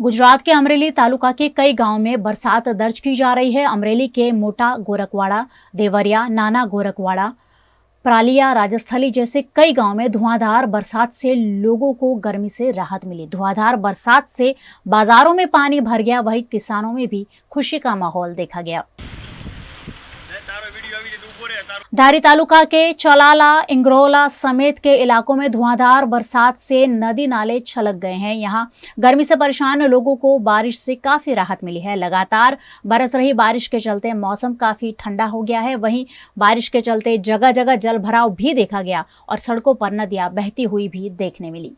गुजरात के अमरेली तालुका के कई गांवों में बरसात दर्ज की जा रही है। अमरेली के मोटा गोरखवाड़ा, देवरिया, नाना गोरखवाड़ा, प्रालिया, राजस्थली जैसे कई गांवों में धुआंधार बरसात से लोगों को गर्मी से राहत मिली। धुआंधार बरसात से बाजारों में पानी भर गया, वहीं किसानों में भी खुशी का माहौल देखा गया। धारी तालुका के चलाला, इंग्रोला समेत के इलाकों में धुआंधार बरसात से नदी नाले छलक गए हैं। यहां गर्मी से परेशान लोगों को बारिश से काफी राहत मिली है। लगातार बरस रही बारिश के चलते मौसम काफी ठंडा हो गया है। वहीं बारिश के चलते जगह जगह जल भराव भी देखा गया और सड़कों पर नदियां बहती हुई भी देखने मिली।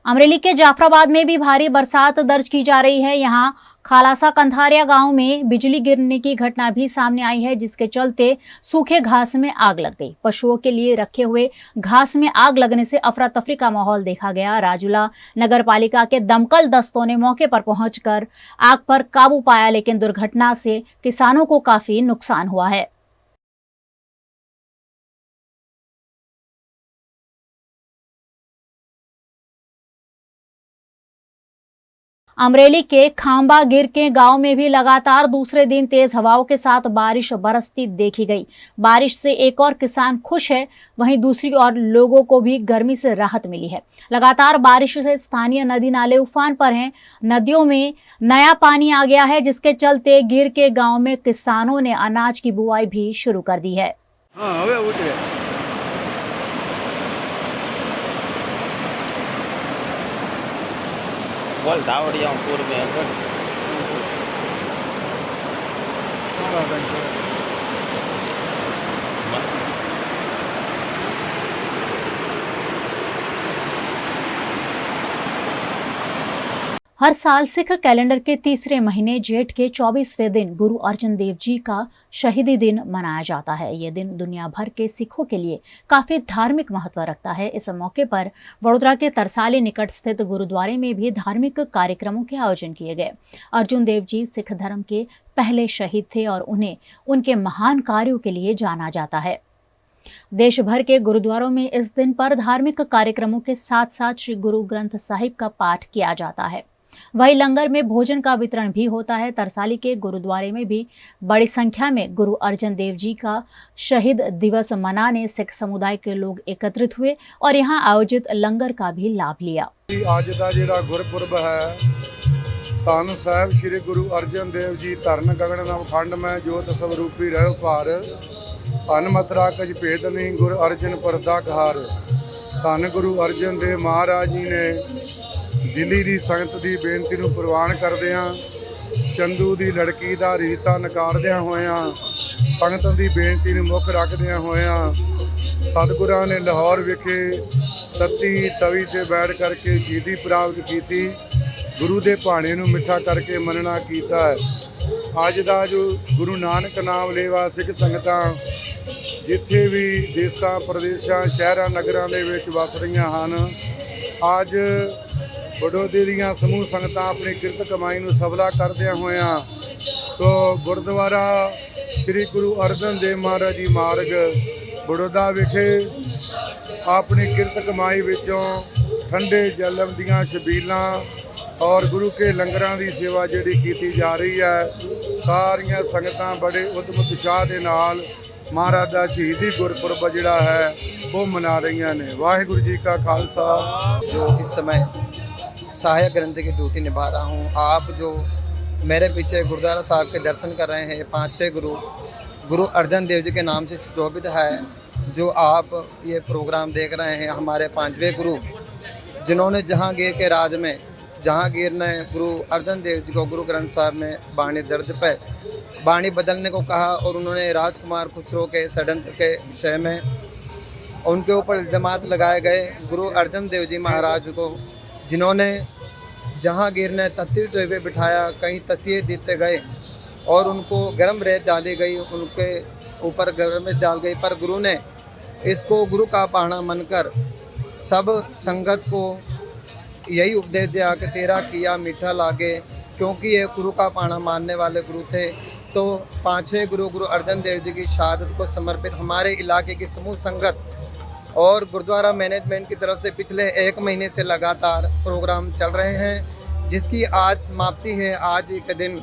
अमरेली के जाफराबाद में भी भारी बरसात दर्ज की जा रही है। यहां खालासा कंधारिया गांव में बिजली गिरने की घटना भी सामने आई है, जिसके चलते सूखे घास में आग लग गई। पशुओं के लिए रखे हुए घास में आग लगने से अफरा तफरी का माहौल देखा गया। राजूला नगर पालिका के दमकल दस्तों ने मौके पर पहुंचकर आग पर काबू पाया, लेकिन दुर्घटना से किसानों को काफी नुकसान हुआ है। अमरेली के खांबा गिर के गांव में भी लगातार दूसरे दिन तेज हवाओं के साथ बारिश बरसती देखी गई। बारिश से एक और किसान खुश है, वहीं दूसरी ओर लोगों को भी गर्मी से राहत मिली है। लगातार बारिश से स्थानीय नदी नाले उफान पर हैं। नदियों में नया पानी आ गया है, जिसके चलते गिर के गांव में किसानों ने अनाज की बुआई भी शुरू कर दी है। बोल धावड़िया पूर्व में हर साल सिख कैलेंडर के तीसरे महीने जेठ के 24वें दिन गुरु अर्जन देव जी का शहीदी दिन मनाया जाता है। ये दिन दुनिया भर के सिखों के लिए काफी धार्मिक महत्व रखता है। इस मौके पर वडोदरा के तरसाली निकट स्थित गुरुद्वारे में भी धार्मिक कार्यक्रमों के आयोजन किए गए। अर्जुन देव जी सिख धर्म के पहले शहीद थे और उन्हें उनके महान कार्यों के लिए जाना जाता है। देश भर के गुरुद्वारों में इस दिन पर धार्मिक कार्यक्रमों के साथ साथ श्री गुरु ग्रंथ साहिब का पाठ किया जाता है। वहीं लंगर में भोजन का वितरण भी होता है। तरसाली के गुरुद्वारे में भी बड़ी संख्या में गुरु अर्जन देव जी का शहीद दिवस मनाने सिख समुदाय के लोग एकत्रित हुए और यहां आयोजित लंगर का भी लाभ लिया। आज का जिहड़ा गुरपुरब है, धन साहिब श्री गुरु अर्जन देव जी धरन गगन नव खंड में जोत स्वरूपी रहो पार, अन मतरा कछ भेद नहीं गुरु अर्जन परदा कहार। धन गुरु अर्जन देव महाराज जी ने दिल्ली ਦੀ ਸੰਗਤ ਦੀ ਬੇਨਤੀ ਨੂੰ ਪ੍ਰਵਾਨ ਕਰਦਿਆਂ ਚੰਦੂ ਦੀ ਲੜਕੀ ਦਾ ਰੀਤਾ ਨਕਾਰਦਿਆਂ ਹੋਇਆਂ ਸੰਗਤਾਂ ਦੀ ਬੇਨਤੀ ਨੂੰ ਮੁੱਖ ਰੱਖਦਿਆਂ ਹੋਇਆਂ ਸਤਿਗੁਰਾਂ ਨੇ ਲਾਹੌਰ ਵਿਖੇ ਤੱਤੀ ਤਵੀ ਤੇ ਬੈਠ ਕਰਕੇ ਸ਼ਹੀਦੀ ਪ੍ਰਾਪਤ ਕੀਤੀ। ਗੁਰੂ ਦੇ ਭਾਣੇ ਨੂੰ ਮਿੱਠਾ ਕਰਕੇ ਮੰਨਣਾ ਕੀਤਾ ਹੈ। ਅੱਜ ਦਾ ਜੋ ਗੁਰੂ ਨਾਨਕ ਨਾਮ ਲੇਵਾ ਸਿੱਖ ਸੰਗਤਾਂ ਜਿੱਥੇ ਵੀ ਦੇਸ਼ਾਂ ਪ੍ਰਦੇਸ਼ਾਂ ਸ਼ਹਿਰਾਂ ਨਗਰਾਂ ਦੇ ਵਿੱਚ ਵਸ ਰਹੀਆਂ ਹਨ, ਅੱਜ ਵਡੋਦਰੇ ਦੀਆਂ ਸਮੂਹ ਸੰਗਤਾਂ ਆਪਣੀ ਕਿਰਤ ਕਮਾਈ ਨੂੰ ਸਫਲਾ ਕਰਦਿਆਂ ਹੋਇਆਂ ਸੋ ਗੁਰਦੁਆਰਾ ਸ੍ਰੀ ਗੁਰੂ ਅਰਜਨ ਦੇਵ ਮਹਾਰਾਜ ਜੀ ਮਾਰਗ ਵਡੋਦਰਾ ਵਿਖੇ ਆਪਣੀ ਕਿਰਤ ਕਮਾਈ ਵਿੱਚੋਂ ਠੰਡੇ ਜਲਮ ਦੀਆਂ ਛਬੀਲਾਂ ਔਰ ਗੁਰੂ ਕੇ ਲੰਗਰਾਂ ਦੀ ਸੇਵਾ ਜਿਹੜੀ ਕੀਤੀ ਜਾ ਰਹੀ ਹੈ। ਸਾਰੀਆਂ ਸੰਗਤਾਂ ਬੜੇ ਉਦਮ ਉਤਸ਼ਾਹ ਦੇ ਨਾਲ महाराज का शहीदी गुरपुरब जिहड़ा है वो मना रही ने। वाहिगुरु जी का खालसा। जो इस समय सहायक ग्रंथ की ड्यूटी निभा रहा हूँ, आप जो मेरे पीछे गुरुद्वारा साहब के दर्शन कर रहे हैं, पांचवें गुरु अर्जन देव जी के नाम से सुशोभित है। जो आप ये प्रोग्राम देख रहे हैं, हमारे पांचवें गुरु जिन्होंने जहांगीर के राज में जहांगीर ने गुरु अर्जन देव जी को गुरु ग्रंथ साहब में बाणी दर्ज पे बाणी बदलने को कहा और उन्होंने राजकुमार खुसरो के षड्यंत्र के विषय में उनके ऊपर इल्ज़ामात लगाए गए। गुरु अर्जन देव जी महाराज को जिन्होंने जहांगीर ने तत्ती पे बिठाया, कहीं तसिए देते गए और उनको गर्म रेत डाली गई, उनके ऊपर गर्म रेत डाल गई, पर गुरु ने इसको गुरु का पाहना मानकर सब संगत को यही उपदेश दिया कि तेरा किया मीठा लागे, क्योंकि ये गुरु का पाना मानने वाले गुरु थे। तो पांचवें गुरु गुरु अर्जन देव जी की शहादत को समर्पित हमारे इलाके की समूह संगत और गुरुद्वारा मैनेजमेंट की तरफ से पिछले 1 महीने से लगातार प्रोग्राम चल रहे हैं, जिसकी आज समाप्ति है। आज के दिन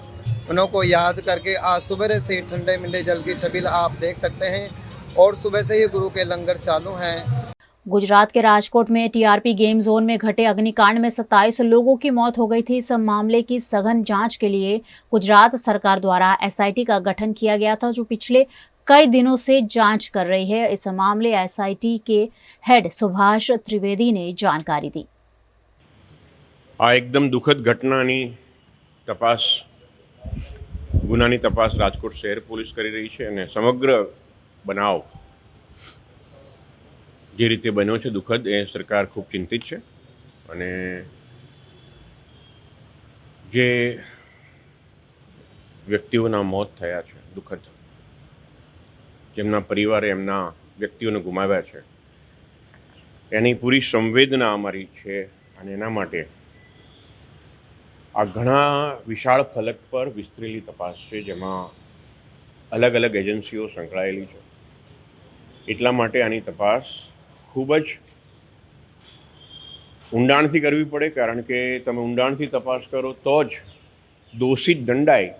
उनको याद करके आज सुबह से ही ठंडे मिंडे जल की छबील आप देख सकते हैं और सुबह से ही गुरु के लंगर चालू हैं। गुजरात के राजकोट में टीआरपी गेम जोन में घटे अग्निकांड में 27 लोगों की मौत हो गई थी। इस मामले की सघन जांच के लिए गुजरात सरकार द्वारा एसआईटी का गठन किया गया था, जो पिछले कई दिनों से जांच कर रही है। इस मामले एसआईटी के हेड सुभाष त्रिवेदी ने जानकारी दी। आ एकदम दुखद घटनानी तपास गुनानी तपास राजकोट शहर पोलीस કરી રહી છે અને સમગ્ર બનાવ જે રીતે બન્યો છે દુઃખદ, એ સરકાર ખૂબ ચિંતિત છે અને જે વ્યક્તિઓના મોત થયા છે દુઃખદ, જેમના પરિવારે એમના વ્યક્તિઓને ગુમાવ્યા છે, એની પૂરી સંવેદના અમારી છે અને એના માટે આ ઘણા વિશાળ ફલક પર વિસ્તરેલી તપાસ છે, જેમાં અલગ અલગ એજન્સીઓ સંકળાયેલી છે। એટલા માટે આની તપાસ ખૂબ જ ઊંડાણથી કરવી પડે, કારણ કે તમે ઊંડાણથી તપાસ કરો તો જ દોષિત દંડાય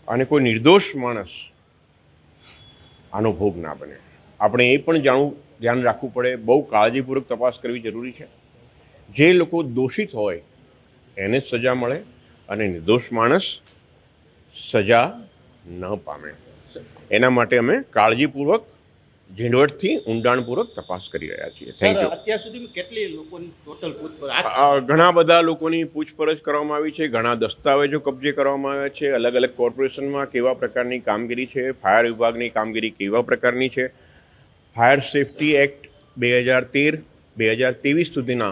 અને કોઈ નિર્દોષ માણસ આનો ભોગ ના બને। આપણે એ પણ ધ્યાન રાખવું પડે, બહુ કાળજીપૂર્વક તપાસ કરવી જરૂરી છે। જે લોકો દોષિત હોય એને જ સજા મળે અને નિર્દોષ માણસ સજા ન પામે। એના માટે અમે કાળજીપૂર્વક ઝીણવટથી ઊંડાણપૂર્વક તપાસ કરી રહ્યા છીએ। Thank you. અત્યાર સુધી કેટલી લોકોની ટોટલ પૂછપરછ? ઘણા બધા લોકોની પૂછપરછ કરવામાં આવી છે, ઘણા દસ્તાવેજો કબજે કરવામાં આવ્યા છે। અલગ અલગ કોર્પોરેશનમાં કેવા પ્રકારની કામગીરી છે, ફાયર વિભાગની કામગીરી કેવા પ્રકારની છે, ફાયર સેફટી એક્ટ 2013-2023 સુધીના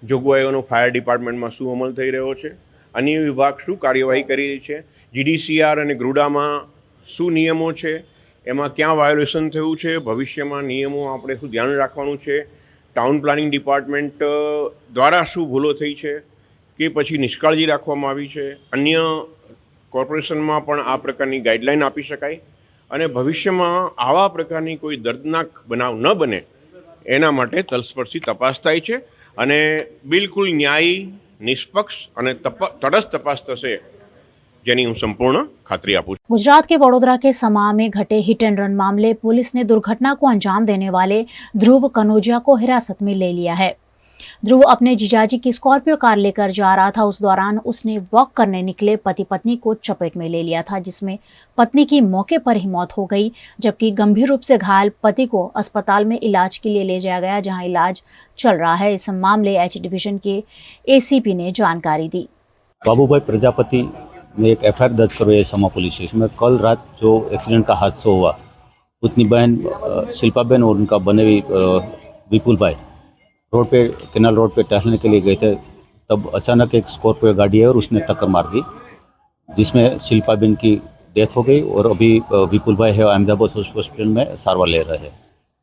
જોગવાઈઓનો ફાયર ડિપાર્ટમેન્ટમાં શું અમલ થઈ રહ્યો છે, અન્ય વિભાગ શું કાર્યવાહી કરી રહી છે, જીડીસીઆર અને ગ્રુડામાં શું નિયમો છે, એમાં ક્યાં વાયોલેશન થયું છે, ભવિષ્યમાં નિયમો આપણે શું ધ્યાન રાખવાનું છે, ટાઉન પ્લાનિંગ ડિપાર્ટમેન્ટ દ્વારા શું ભૂલો થઈ છે કે પછી નિષ્કાળજી રાખવામાં આવી છે, અન્ય કોર્પોરેશનમાં પણ આ પ્રકારની ગાઈડલાઈન આપી શકાય અને ભવિષ્યમાં આવા પ્રકારની કોઈ દર્દનાક બનાવ ન બને એના માટે તલસ્પર્શી તપાસ થાય છે અને બિલકુલ ન્યાયી, નિષ્પક્ષ અને તટસ્થ તપાસ થશે, જેની હું संपूर्ण खातरी आपू। गुजरात के वडोदरा के समा में घटे हिट एंड रन मामले पुलिस ने दुर्घटना को अंजाम देने वाले ध्रुव कनोजिया को हिरासत में ले लिया है। ध्रुव अपने जीजाजी की स्कॉर्पियो कार लेकर जा रहा था। उस दौरान उसने वॉक करने निकले पति पत्नी को चपेट में ले लिया था, जिसमें पत्नी की मौके पर ही मौत हो गई, जबकि गंभीर रूप से घायल पति को अस्पताल में इलाज के लिए ले जाया गया, जहां इलाज चल रहा है। इस मामले एच डिवीजन के एसीपी ने जानकारी दी। बाबूभाई प्रजापति ने एक एफआईआर दर्ज करवाई है समा पुलिस स्टेशन में। कल रात जो एक्सीडेंट का हादसा हुआ, उतनी बहन शिल्पा बहन और उनका बनेवी विपुल भाई रोड पे, केनाल रोड पे टहलने के लिए गए थे, तब अचानक एक स्कॉर्पियो गाड़ी है और उसने टक्कर मार दी, जिसमें शिल्पा बहन की डेथ हो गई और अभी विपुल भाई है अहमदाबाद हॉस्पिटल में सारवार ले रहे हैं।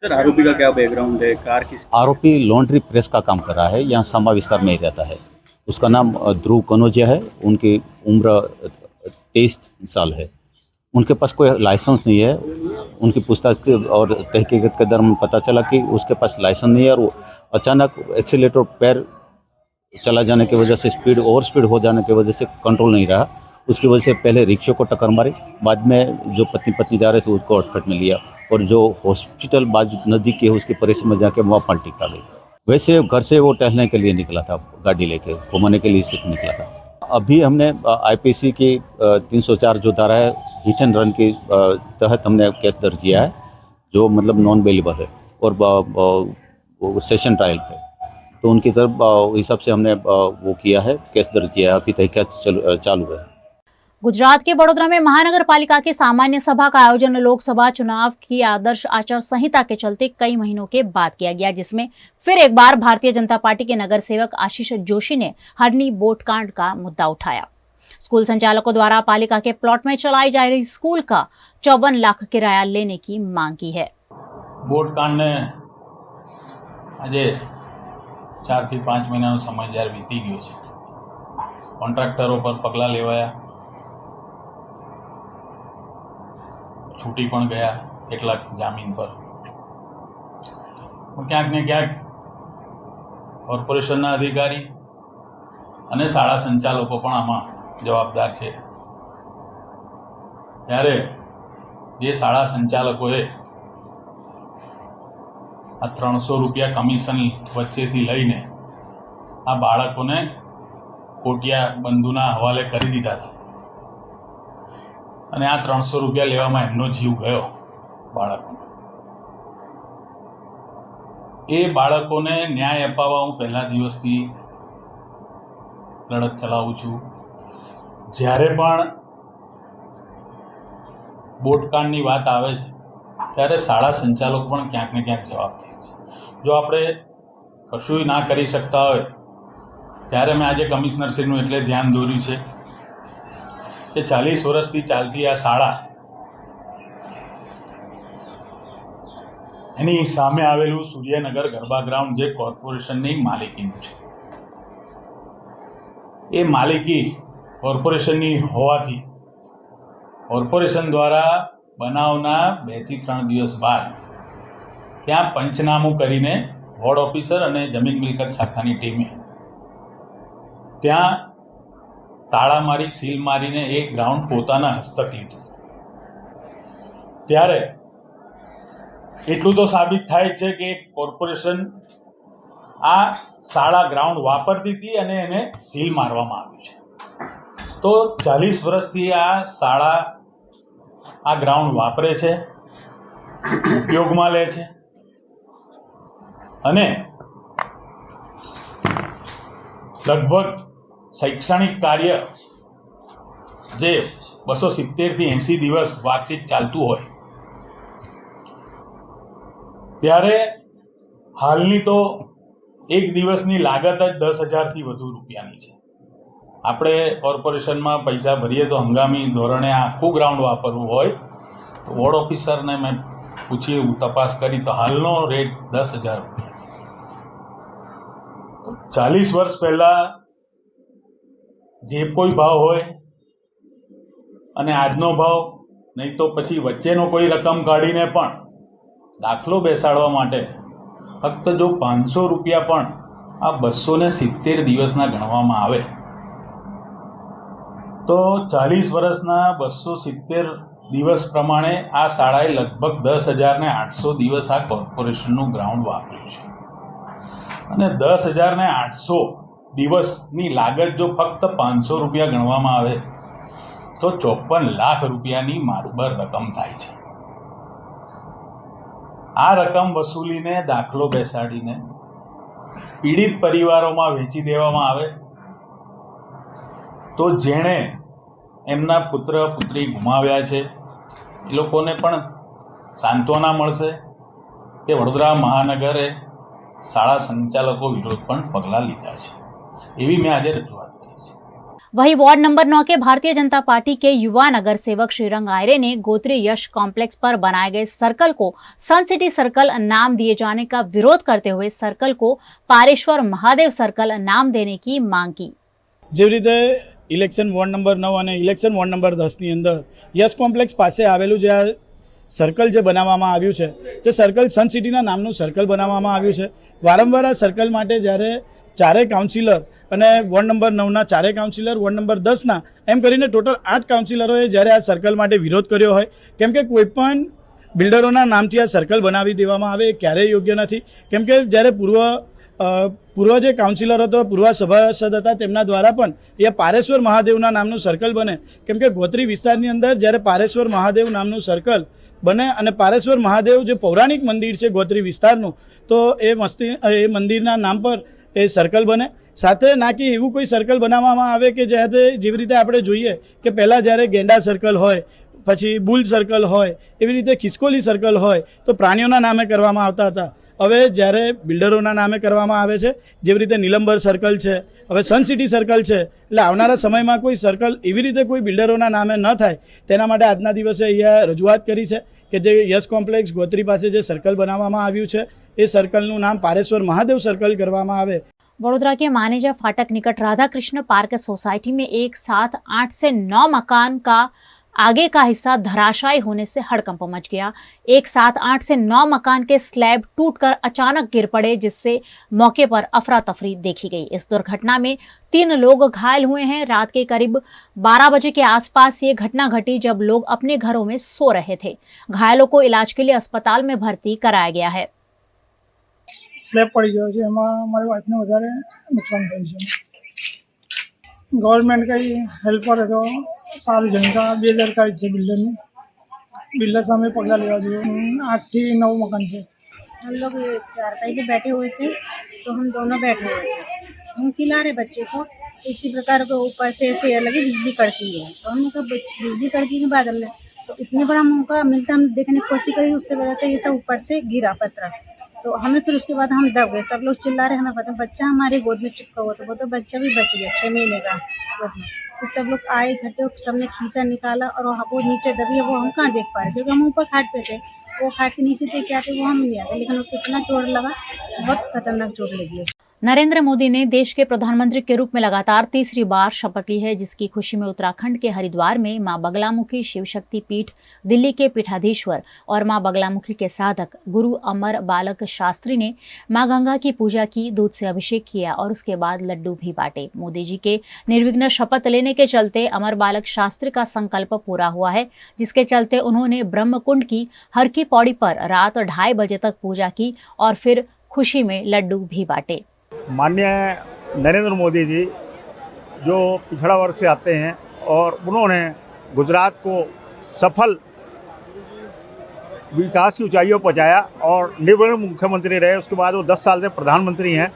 सर, आरोपी का क्या बैकग्राउंड है? कार की आरोपी लॉन्ड्री प्रेस का काम कर रहा है, यहाँ समा विस्तार में ही रहता है। उसका नाम ध्रुव कनोजिया है, उनकी उम्र 23 साल है। उनके पास कोई लाइसेंस नहीं है। उनकी पूछताछ के और तहकीकत के दौरान पता चला कि उसके पास लाइसेंस नहीं है और वो अचानक एक्सीलेटर पैर चला जाने की वजह से ओवर स्पीड हो जाने की वजह से कंट्रोल नहीं रहा। उसकी वजह से पहले रिक्शे को टक्कर मारी, बाद में जो पत्नी जा रहे थे उसको हॉस्पिटल में लिया और जो हॉस्पिटल बाजू नज़दीक के उसके परिसर में जाके वहाँ पलटी खा गई। वैसे घर से वो टहलने के लिए निकला था, गाड़ी लेके घुमाने के लिए सिर्फ निकला था। अभी हमने आईपीसी की 304 जो धारा है हिट एंड रन के तहत हमने केस दर्ज किया है, जो मतलब नॉन बेलेबल है और सेशन ट्रायल पे, तो उनकी तरफ हिसाब से हमने वो किया है, केस दर्ज किया है। अभी तहकीकात चालू है। गुजरात के वडोदरा में महानगर पालिका की सामान्य सभा का आयोजन लोकसभा चुनाव की आदर्श आचार संहिता के चलते कई महीनों के बाद किया गया, जिसमें फिर एक बार भारतीय जनता पार्टी के नगर सेवक आशीष जोशी ने हरनी बोट कांड का मुद्दा उठाया। स्कूल संचालकों द्वारा पालिका के प्लॉट में चलाई जा रही स्कूल का 54 लाख किराया लेने की मांग की है। बोट कांड ने આજે 4 થી 5 મહિનાનો સમય જ્યારે વીતી ગયો છે, કોન્ટ્રાક્ટરો પર પગલાં લેવાયા, છૂટી પણ ગયા કેટલાક જામીન પર. ક્યાંક ને ક્યાંક કોર્પોરેશનના અધિકારી અને શાળા સંચાલકો પણ આમાં જવાબદાર છે. ત્યારે જે શાળા સંચાલકોએ આ 300 રૂપિયા કમિશન વચ્ચેથી લઈને આ બાળકોને કોટિયા બંધુના હવાલે કરી દીધા હતા અને આ 300 રૂપિયા લેવામાં એમનો જીવ ગયો બાળકોનો. એ બાળકોને ન્યાય અપાવવા હું પહેલા દિવસથી લડત ચલાવું છું. જ્યારે પણ બોટકાંડની વાત આવે છે ત્યારે શાળા સંચાલકો પણ ક્યાંક ને ક્યાંક જવાબદાર છે. જો આપણે કશું ના કરી શકતા હોય ત્યારે મેં આજે કમિશનરશ્રીનું એટલે ધ્યાન દોર્યું છે કે 40 વર્ષથી ચાલતી આ શાળા એની સામે આવેલું સૂર્યનગર ગરબા ગ્રાઉન્ડ જે કોર્પોરેશનની માલિકીનું છે, એ માલિકી કોર્પોરેશનની હોવાથી કોર્પોરેશન દ્વારા બનાવના 2 થી 3 દિવસ બાદ ત્યાં પંચનામું કરીને વોર્ડ ઓફિસર અને જમીન મિલકત શાખાની ટીમે ત્યાં તાળા મારી સીલ મારીને એ ગ્રાઉન્ડ પોતાના હસ્તક લીધું. ત્યારે એટલું તો સાબિત થાય છે કે કોર્પોરેશન આ શાળા ગ્રાઉન્ડ વાપરતી હતી અને એને સીલ મારવામાં આવ્યું છે. તો 40 વર્ષથી આ શાળા આ ગ્રાઉન્ડ વાપરે છે, ઉપયોગમાં લે છે અને લગભગ શૈક્ષણિક કાર્ય જે 270 થી 80 દિવસ વાર્ષિક ચાલતું હોય ત્યારે હાલની તો એક દિવસની લાગત જ 10,000 થી વધુ રૂપિયાની છે. આપણે કોર્પોરેશનમાં પૈસા ભરીએ તો હંગામી ધોરણે આખું ગ્રાઉન્ડ વાપરવું હોય તો વોર્ડ ઓફિસરને મેં પૂછી તપાસ કરી તો હાલનો રેટ 10,000 રૂપિયા છે. તો 40 વર્ષ પહેલાં જે કોઈ ભાવ હોય અને આજનો ભાવ, નહીં તો પછી વચ્ચેનો કોઈ રકમ કાઢીને પણ દાખલો બેસાડવા માટે ફક્ત જો 500 રૂપિયા પણ આ 270 દિવસના ગણવામાં આવે તો 40 વર્ષના 270 દિવસ પ્રમાણે આ શાળાએ લગભગ 10,800 દિવસ આ કોર્પોરેશનનું ગ્રાઉન્ડ વાપર્યું છે. અને 10,800 દિવસની લાગત જો ફક્ત 500 રૂપિયા ગણવામાં આવે તો 54 લાખ રૂપિયાની માતબર રકમ થાય છે. આ રકમ વસૂલીને દાખલો બેસાડીને પીડિત પરિવારોમાં વેચી દેવામાં આવે તો જેણે એમના પુત્ર પુત્રી ગુમાવ્યા છે એ લોકોને પણ સાંત્વના મળશે કે વડોદરા મહાનગરે શાળા સંચાલકો વિરુદ્ધ પણ પગલાં લીધા છે, એવી મેં આજે રજૂઆત કરી છે. वहीं वार्ड नंबर 9 के भारतीय जनता पार्टी के युवा नगर सेवक श्रीरंग आयरे ने गोत्री यश कॉम्प्लेक्स पर बनाए गए सर्कल को सन सिटी सर्कल नाम दिए जाने का विरोध करते हुए सर्कल को पारेश्वर महादेव सर्कल नाम देने की मांग की. જેવી રીતે ઇલેક્શન વોર્ડ નંબર 9 અને ઇલેક્શન વોર્ડ નંબર 10ની અંદર યશ કોમ્પ્લેક્સ પાસે આવેલું જે આ સર્કલ જે બનાવવામાં આવ્યું છે તે સર્કલ સન સિટીના નામનું સર્કલ બનાવવામાં આવ્યું છે. વારંવાર આ સર્કલ માટે જ્યારે ચારેય કાઉન્સિલર અને વોર્ડ નંબર 9ના ચારેય કાઉન્સિલર, વોર્ડ નંબર 10ના એમ કરીને ટોટલ 8 કાઉન્સિલરોએ જ્યારે આ સર્કલ માટે વિરોધ કર્યો હોય, કેમ કે કોઈપણ બિલ્ડરોના નામથી આ સર્કલ બનાવી દેવામાં આવે એ ક્યારેય યોગ્ય નથી. કેમ કે જ્યારે પૂર્વ જે કાઉન્સિલર હતો, પૂર્વ સભાસદ હતા, તેમના દ્વારા પણ એ પારેશ્વર મહાદેવના નામનું સર્કલ બને. કેમ કે ગોત્રી વિસ્તારની અંદર જ્યારે પારેશ્વર મહાદેવ નામનું સર્કલ બને અને પારેશ્વર મહાદેવ જે પૌરાણિક મંદિર છે ગોત્રી વિસ્તારનું, તો એ મંદિરના નામ પર એ સર્કલ બને. સાથે ના કે એવું કોઈ સર્કલ બનાવવામાં આવે કે જેવી રીતે આપણે જોઈએ કે પહેલાં જ્યારે ગેંડા સર્કલ હોય, પછી બુલ સર્કલ હોય, એવી રીતે ખિસકોલી સર્કલ હોય તો પ્રાણીઓના નામે કરવામાં આવતા હતા. હવે જ્યારે બિલ્ડરોના નામે કરવામાં આવે છે, જેવી રીતે નીલંબર સર્કલ છે, હવે સન સિટી સર્કલ છે, એટલે આવનારા સમયમાં કોઈ સર્કલ એવી રીતે કોઈ બિલ્ડરોના નામે ન થાય તેના માટે આજના દિવસે અહીંયા રજૂઆત કરી છે કે જે યશ કોમ્પ્લેક્સ ગોત્રી પાસે જે સર્કલ બનાવવામાં આવ્યું છે એ સર્કલનું નામ पारेश्वर महादेव सर्कल કરવામાં આવે. वडोदरा के मानेजा फाटक निकट राधा कृष्ण पार्क सोसाइटी में एक साथ 8 से 9 मकान का आगे का हिस्सा धराशायी होने से हड़कंप मच गया। एक साथ 8 से 9 मकान के स्लैब टूटकर अचानक गिर पड़े, जिससे मौके पर अफरा तफरी देखी गई। इस दुर्घटना में 3 लोग घायल हुए हैं। रात के करीब 12 बजे के आसपास ये घटना घटी, जब लोग अपने घरों में सो रहे थे। घायलों को इलाज के लिए अस्पताल में भर्ती कराया गया है। સ્લેબ પડી ગયો છે, એમાં મારી વાઈફને વધારે નુકસાન થયું છે. ગવર્મેન્ટ કંઈ હેલ્પ કરે તો સારું છે. કારણ કે 2 દરકારી છે બિલ્ડરની. બિલ્ડર સામે પગલાં લેવા જોઈએ. 8 થી 9 મકાન છે. हम लोग चारपाई पे बैठे हुए थे, तो हम दोनों बैठे हुए थे। हम खिला रहे बच्चे को, इसी प्रकार को ऊपर से ऐसे लगी बिजली कड़की है। तो हमने कहा बिजली कड़की के बादल है, तो इतने बड़ा मौका मिलता, हम देखने की कोशिश करी, उससे बड़ा तो ये सब ऊपर से गिरा पत्थर। तो हमें फिर उसके बाद हम दब गए। सब लोग चिल्ला रहे, हमें पता बच्चा हमारे गोद में चिपका हुआ था, वो तो बच्चा भी बच गया 6 महीने का गोद में। तो सब लोग आए इकट्ठे, सबने खींचा निकाला, और वो नीचे दबी है, वो हम कहाँ देख पा रहे, क्योंकि हम ऊपर खाट पे थे। वो खाट के नीचे थे, क्या थे वो हम नहीं आते, लेकिन उसको इतना चोट लगा, बहुत खतरनाक चोट लगी। नरेंद्र मोदी ने देश के प्रधानमंत्री के रूप में लगातार तीसरी बार शपथ ली है, जिसकी खुशी में उत्तराखंड के हरिद्वार में मां बगलामुखी शिव शक्ति पीठ, दिल्ली के पीठाधीश्वर और मां बगलामुखी के साधक गुरु अमर बालक शास्त्री ने मां गंगा की पूजा की, दूध से अभिषेक किया और उसके बाद लड्डू भी बांटे। मोदी जी के निर्विघ्न शपथ लेने के चलते अमर बालक शास्त्री का संकल्प पूरा हुआ है, जिसके चलते उन्होंने ब्रह्मकुंड की हर की पौड़ी पर रात 2:30 बजे तक पूजा की और फिर खुशी में लड्डू भी बांटे। माननीय नरेंद्र मोदी जी जो पिछड़ा वर्ग से आते हैं और उन्होंने गुजरात को सफल विकास की ऊंचाइयों पर पहुंचाया और निर्विघ्न मुख्यमंत्री रहे। उसके बाद वो 10 साल से प्रधानमंत्री हैं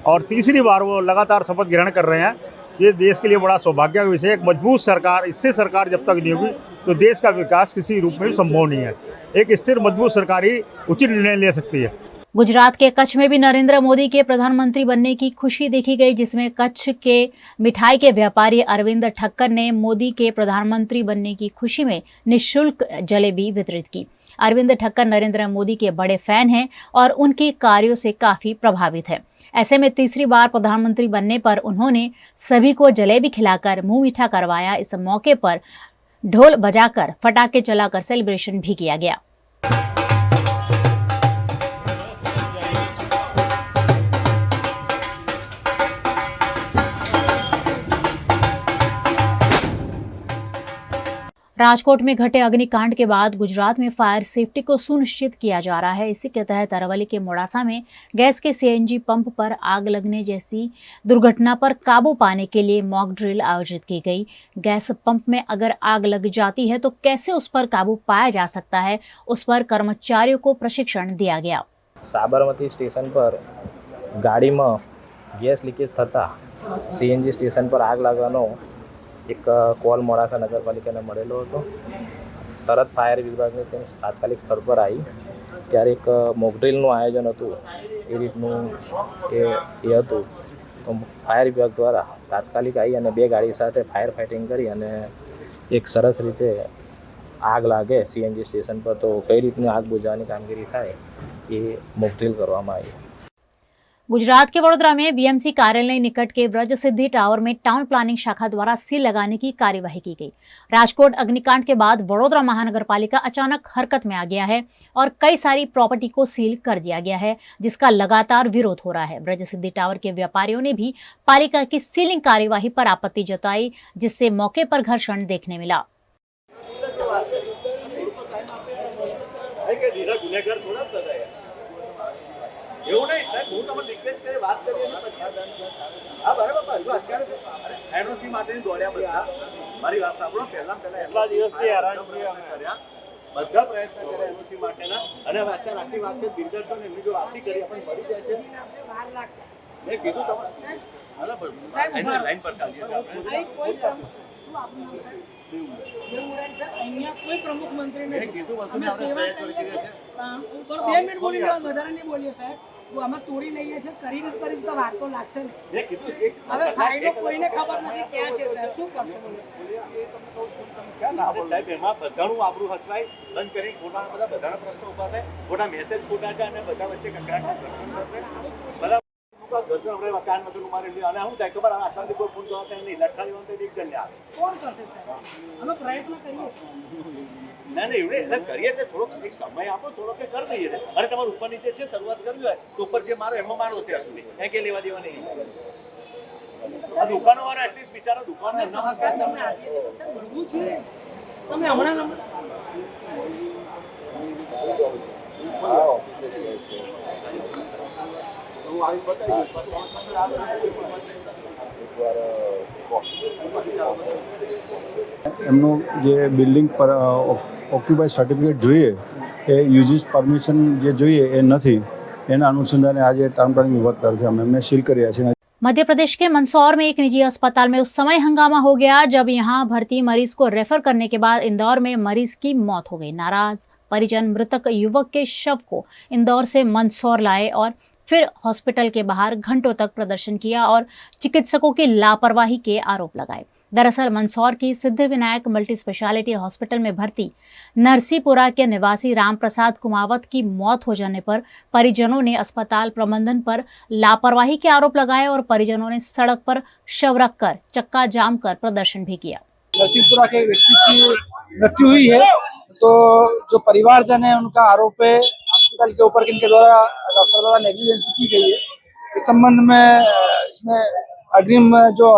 और तीसरी बार वो लगातार शपथ ग्रहण कर रहे हैं। ये देश के लिए बड़ा सौभाग्य का विषय है। एक मजबूत सरकार, स्थिर सरकार जब तक नहीं होगी तो देश का विकास किसी रूप में भी संभव नहीं है। एक स्थिर मजबूत सरकार ही उचित निर्णय ले सकती है। गुजरात के कच्छ में भी नरेंद्र मोदी के प्रधानमंत्री बनने की खुशी देखी गई, जिसमें कच्छ के मिठाई के व्यापारी अरविंद ठक्कर ने मोदी के प्रधानमंत्री बनने की खुशी में निःशुल्क जलेबी वितरित की। अरविंद ठक्कर नरेंद्र मोदी के बड़े फैन हैं और उनके कार्यों से काफी प्रभावित है। ऐसे में तीसरी बार प्रधानमंत्री बनने पर उन्होंने सभी को जलेबी खिलाकर मुंह मीठा करवाया। इस मौके पर ढोल बजाकर, फटाखे चलाकर सेलिब्रेशन भी किया गया। राजकोट में घटे अग्निकांड के बाद गुजरात में फायर सेफ्टी को सुनिश्चित किया जा रहा है। इसी के तहत अरवली के मोड़ासा में गैस के सीएनजी पंप पर आग लगने जैसी दुर्घटना पर काबू पाने के लिए मॉक ड्रिल आयोजित की गई। गैस पंप में अगर आग लग जाती है तो कैसे उस पर काबू पाया जा सकता है, उस पर कर्मचारियों को प्रशिक्षण दिया गया। साबरमती स्टेशन पर गाड़ी में गैस लीकेज थता सीएनजी स्टेशन पर आग लागવાનો एक कॉल मोड़ासा नगरपालिकाने મળેલો હતો। તરત ફાયર વિભાગની ટીમ તાત્કાલિક સ્થળ પર આવી ત્યારે એક મોકડ્રીલનું આયોજન હતું એ રીતનું એ હતું। તો ફાયર વિભાગ દ્વારા તાત્કાલિક આવી અને 2 ગાડી સાથે ફાયર ફાઇટિંગ કરી અને એક સરસ રીતે આગ લાગે સીએનજી સ્ટેશન પર તો કઈ રીતની આગ બુઝાવવાની કામગીરી થાય એ મોકડ્રીલ કરવામાં આવી। गुजरात के वडोदरा में बीएमसी कार्यालय निकट के व्रज सिद्धि टावर में टाउन प्लानिंग शाखा द्वारा सील लगाने की कार्यवाही की गई। राजकोट अग्निकांड के बाद वडोदरा महानगर पालिका अचानक हरकत में आ गया है और कई सारी प्रॉपर्टी को सील कर दिया गया है, जिसका लगातार विरोध हो रहा है। व्रज सिद्धि टावर के व्यापारियों ने भी पालिका की सीलिंग कार्यवाही पर आपत्ति जताई, जिससे मौके पर घर्षण देखने मिला। એવું નહીં સાહેબ, હું તમને રિક્વેસ્ટ કરી વાત કરી અને પછી હા બરાબર જો અત્યારે એનઓસી માટેની દોડ્યા બધા મારી વાત સાંભળો પહેલા એટલા દિવસથી હેરાન કર્યા બધા પ્રયત્ન કર્યા એનઓસી માટેના અને હવે અત્યારે આટલી વાત છે બિલ્ડર છો ને એમની જો આટલી કરી આપણને મળી જાય છે મેં કીધું તમારે બરાબર લાઈન પર ચાલીએ છીએ આપણે कोई प्रमुख मंत्री ने કીધું हमें सेवा करिए छे पर 2 मिनिट बोली વધારે નહીં બોલીએ સાહેબ वो અમે તોડી લઈએ છે કરીને તો વાર તો લાગશે ને મેં કીધું હવે ફાઈલો કોઈને ખબર નથી ક્યાં છે સાહેબ શું કરશો ક્યાં ના બોલે સાહેબ એમાં બધાનું આબરૂ હચવાય બંધ કરી ખોટા બધા બધાના પ્રશ્નો ઊભા થાય ખોટા મેસેજ ખોટા છે અને બધા વચ્ચે કકડાટ થશે બધા તો ઘર છે આપણે કાન મતલબ મારે અને હું થાય ખબર આસામથી કોઈ ફોન કરવા ત્યાં નહીં લટકાવી વાંધો એક જણ ને આવે કોણ કરશે સાહેબ અમે પ્રયત્ન કરીએ છીએ ના એવું એટલે કરીએ એટલે થોડોક એક સમય આપો થોડોક કે કરી દઈએ છે અરે તમારે ઉપર નીચે છે શરૂઆત કરવી હોય તો ઉપર જે મારો એમાં મારો ત્યાં સુધી ક્યાં કે લેવા દેવા નહીં આ દુકાનો વાળા એટલીસ્ટ બિચારા દુકાનો સરકાર તમને આપીએ છીએ સર મળવું જોઈએ તમે હમણાં એમનું જે બિલ્ડિંગ પર ઓક્યુપાય સર્ટિફિકેટ જોઈએ એ યુજીસ પરમિશન જે જોઈએ એ નથી એના અનુસંધાને આજે ટાઉન પ્લાનિંગ વિભાગ તરફથી અમે એમને સીલ કર્યા છે। मध्य प्रदेश के मंदसौर में एक निजी अस्पताल में उस समय हंगामा हो गया जब यहां भर्ती मरीज को रेफर करने के बाद इंदौर में मरीज की मौत हो गई। नाराज परिजन मृतक युवक के शव को इंदौर से मंदसौर लाए और फिर हॉस्पिटल के बाहर घंटों तक प्रदर्शन किया और चिकित्सकों की लापरवाही के आरोप लगाए। दरअसल मंदसौर की सिद्धिविनायक मल्टी स्पेशलिटी हॉस्पिटल में भर्ती नरसीपुरा के निवासी राम प्रसाद कुमावत की मौत हो जाने पर परिजनों ने अस्पताल प्रबंधन पर लापरवाही के आरोप लगाए और परिजनों ने सड़क पर शव रखकर चक्का जाम कर प्रदर्शन भी किया। नरसिंहपुरा के व्यक्ति की मृत्यु हुई है तो जो परिवारजन है उनका आरोप है हॉस्पिटल के ऊपर इनके द्वारा डॉक्टर द्वारा नेग्लिजेंसी की गई है। इस संबंध में इसमें अग्रिम जो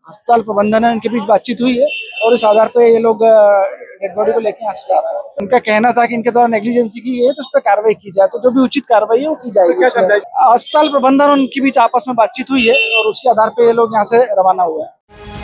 अस्पताल प्रबंधन है उनके बीच बातचीत हुई है और इस आधार पर ये लोग डेड बॉडी को लेकर यहाँ से जा रहे हैं। उनका कहना था कि इनके द्वारा नेग्लिजेंसी की गई है तो उस पर कार्रवाई की जाए, तो जो भी उचित कार्रवाई है वो की जाएगी। अस्पताल प्रबंधन उनके बीच आपस में बातचीत हुई है और उसके आधार पर ये लोग यहाँ से रवाना हुए हैं।